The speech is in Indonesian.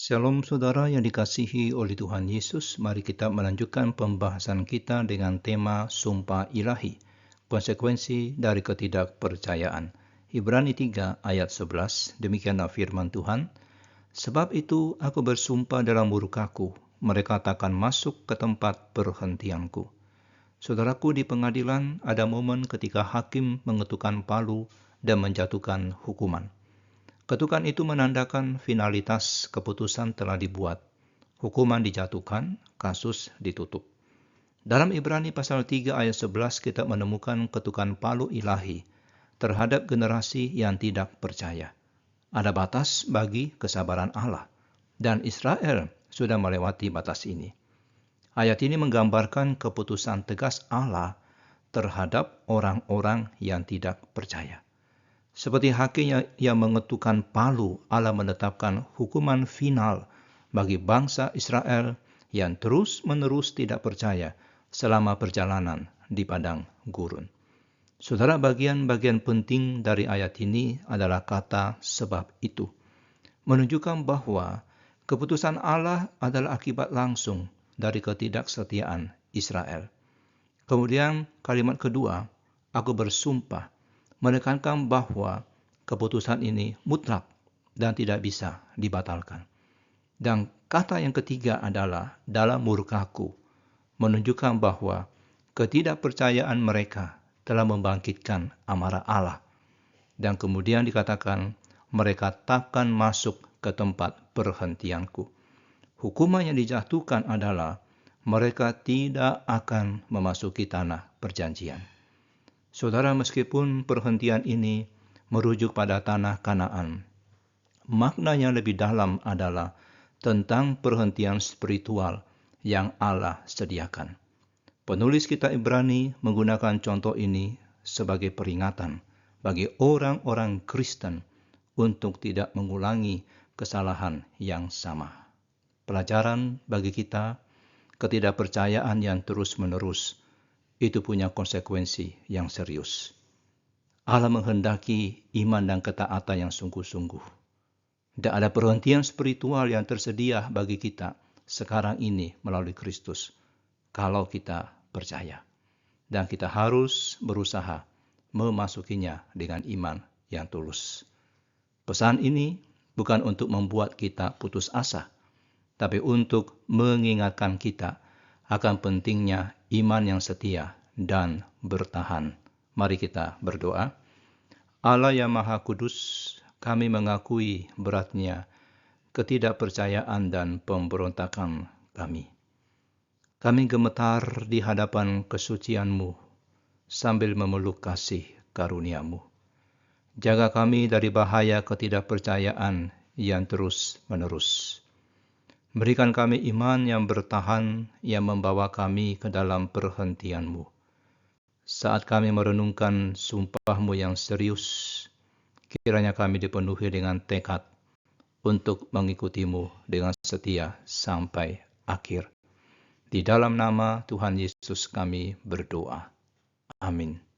Shalom saudara yang dikasihi oleh Tuhan Yesus, mari kita melanjutkan pembahasan kita dengan tema Sumpah Ilahi, konsekuensi dari ketidakpercayaan. Ibrani 3 ayat 11, demikianlah firman Tuhan. Sebab itu aku bersumpah dalam murkaku, mereka takkan masuk ke tempat perhentianku. Saudaraku, di pengadilan ada momen ketika hakim mengetukkan palu dan menjatuhkan hukuman. Ketukan itu menandakan finalitas keputusan telah dibuat. Hukuman dijatuhkan, kasus ditutup. Dalam Ibrani pasal 3 ayat 11 kita menemukan ketukan palu ilahi terhadap generasi yang tidak percaya. Ada batas bagi kesabaran Allah, dan Israel sudah melewati batas ini. Ayat ini menggambarkan keputusan tegas Allah terhadap orang-orang yang tidak percaya. Seperti hakim yang mengetukkan palu, Allah menetapkan hukuman final bagi bangsa Israel yang terus-menerus tidak percaya selama perjalanan di padang gurun. Saudara, bagian-bagian penting dari ayat ini adalah kata sebab itu, menunjukkan bahwa keputusan Allah adalah akibat langsung dari ketidaksetiaan Israel. Kemudian kalimat kedua, aku bersumpah, menekankan bahwa keputusan ini mutlak dan tidak bisa dibatalkan. Dan kata yang ketiga adalah dalam murkaku, menunjukkan bahwa ketidakpercayaan mereka telah membangkitkan amarah Allah. Dan kemudian dikatakan mereka takkan masuk ke tempat perhentianku. Hukuman yang dijatuhkan adalah mereka tidak akan memasuki tanah perjanjian. Saudara, meskipun perhentian ini merujuk pada tanah Kanaan, maknanya lebih dalam adalah tentang perhentian spiritual yang Allah sediakan. Penulis kitab Ibrani menggunakan contoh ini sebagai peringatan bagi orang-orang Kristen untuk tidak mengulangi kesalahan yang sama. Pelajaran bagi kita, ketidakpercayaan yang terus-menerus itu punya konsekuensi yang serius. Allah menghendaki iman dan ketaatan yang sungguh-sungguh. Dan ada perhentian spiritual yang tersedia bagi kita sekarang ini melalui Kristus, kalau kita percaya. Dan kita harus berusaha memasukinya dengan iman yang tulus. Pesan ini bukan untuk membuat kita putus asa, tapi untuk mengingatkan kita akan pentingnya iman yang setia dan bertahan. Mari kita berdoa. Allah yang Maha Kudus, kami mengakui beratnya ketidakpercayaan dan pemberontakan kami. Kami gemetar di hadapan kesucian-Mu sambil memeluk kasih karunia-Mu. Jaga kami dari bahaya ketidakpercayaan yang terus-menerus. Berikan kami iman yang bertahan, yang membawa kami ke dalam perhentian-Mu. Saat kami merenungkan sumpah-Mu yang serius, kiranya kami dipenuhi dengan tekad untuk mengikuti-Mu dengan setia sampai akhir. Di dalam nama Tuhan Yesus kami berdoa. Amin.